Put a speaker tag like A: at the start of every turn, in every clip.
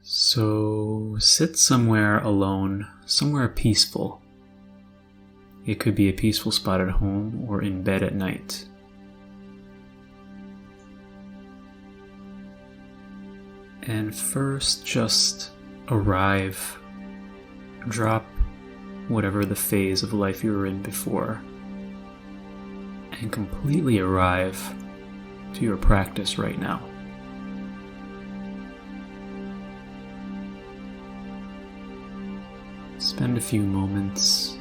A: So sit somewhere alone, somewhere peaceful. It could be a peaceful spot at home or in bed at night. And first, just arrive. Drop whatever the phase of life you were in before, and completely arrive to your practice right now. Spend a few moments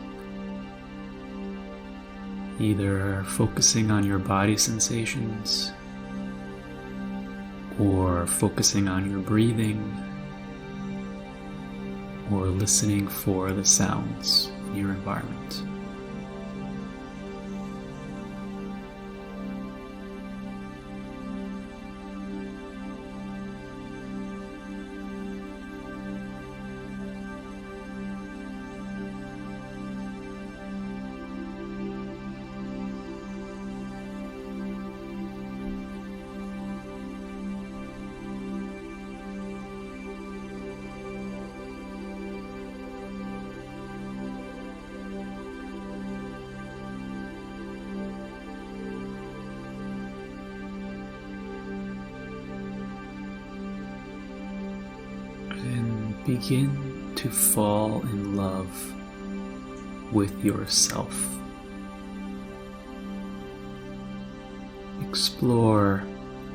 A: either focusing on your body sensations or focusing on your breathing or listening for the sounds in your environment. Begin to fall in love with yourself. Explore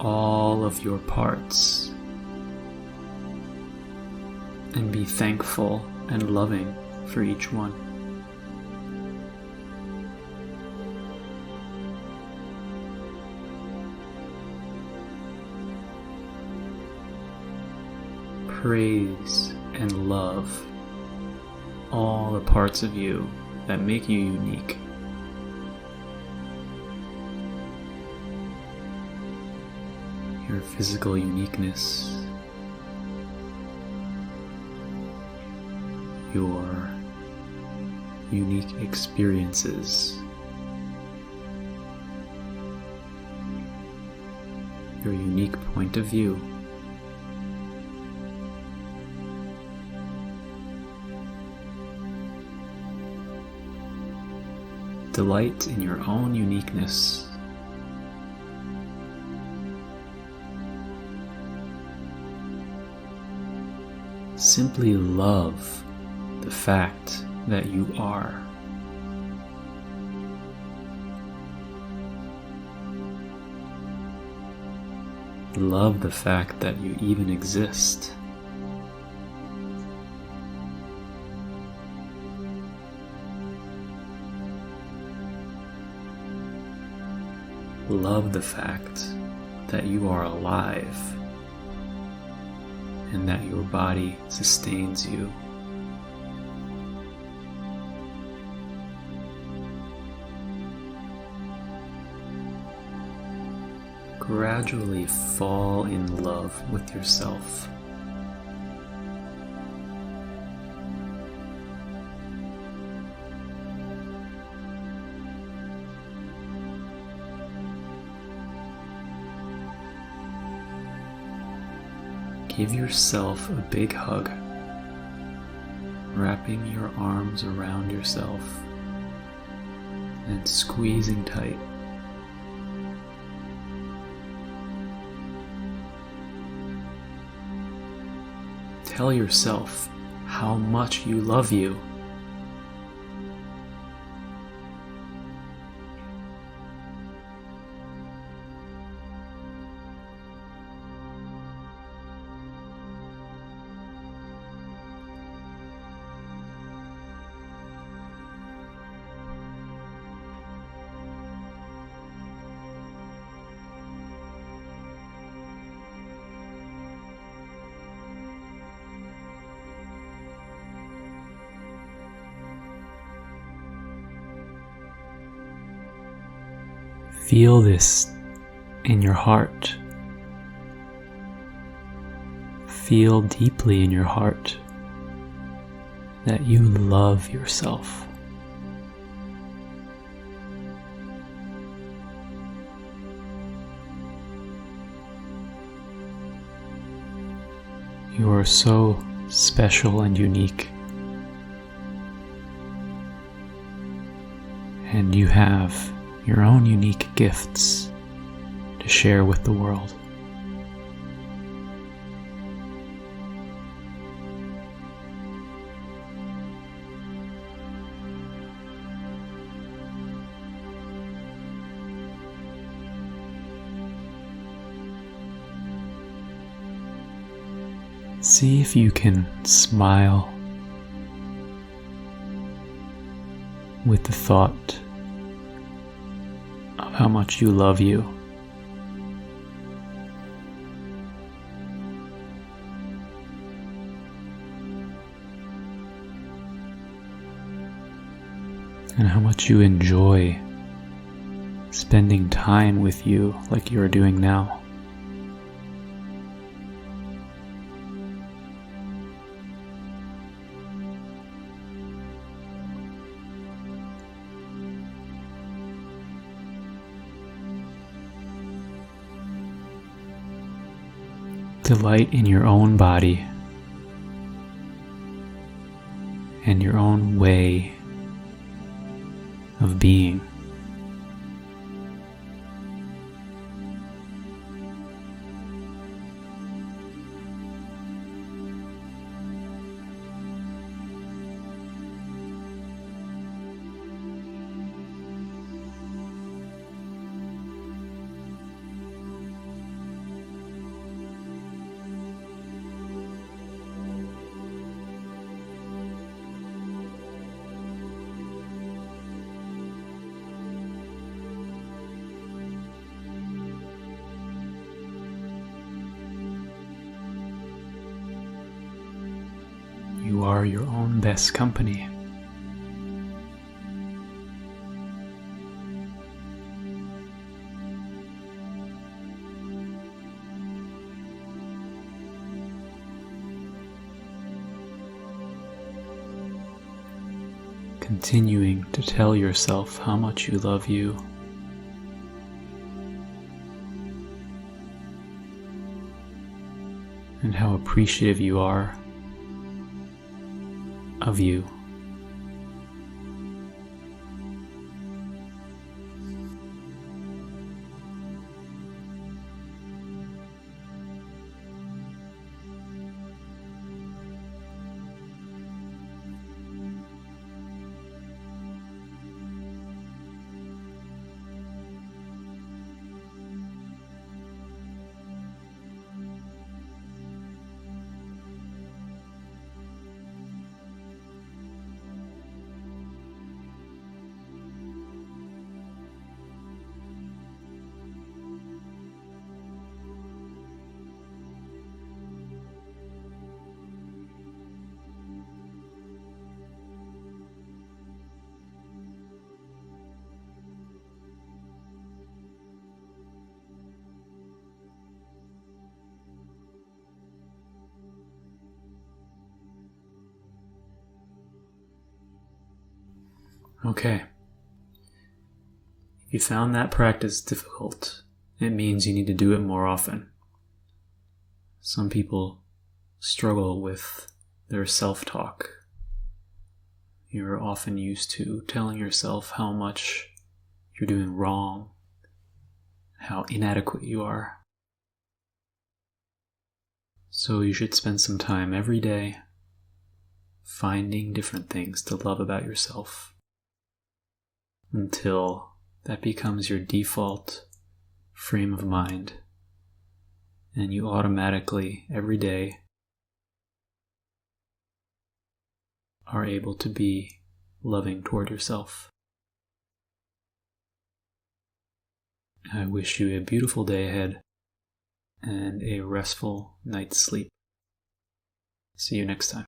A: all of your parts and be thankful and loving for each one. Praise and love all the parts of you that make you unique. Your physical uniqueness, your unique experiences, your unique point of view. Delight in your own uniqueness. Simply love the fact that you are. Love the fact that you even exist. Love the fact that you are alive and that your body sustains you. Gradually fall in love with yourself. Give yourself a big hug, wrapping your arms around yourself and squeezing tight. Tell yourself how much you love you. Feel this in your heart. Feel deeply in your heart that you love yourself. You are so special and unique. And you have your own unique gifts to share with the world. See if you can smile with the thought of how much you love you. And how much you enjoy spending time with you like you are doing now. Delight in your own body and your own way of being. You are your own best company. Continuing to tell yourself how much you love you. And how appreciative you are of you. Okay. If you found that practice difficult, it means you need to do it more often. Some people struggle with their self-talk. You're often used to telling yourself how much you're doing wrong, how inadequate you are. So you should spend some time every day finding different things to love about yourself until that becomes your default frame of mind, and you automatically, every day, are able to be loving toward yourself. I wish you a beautiful day ahead and a restful night's sleep. See you next time.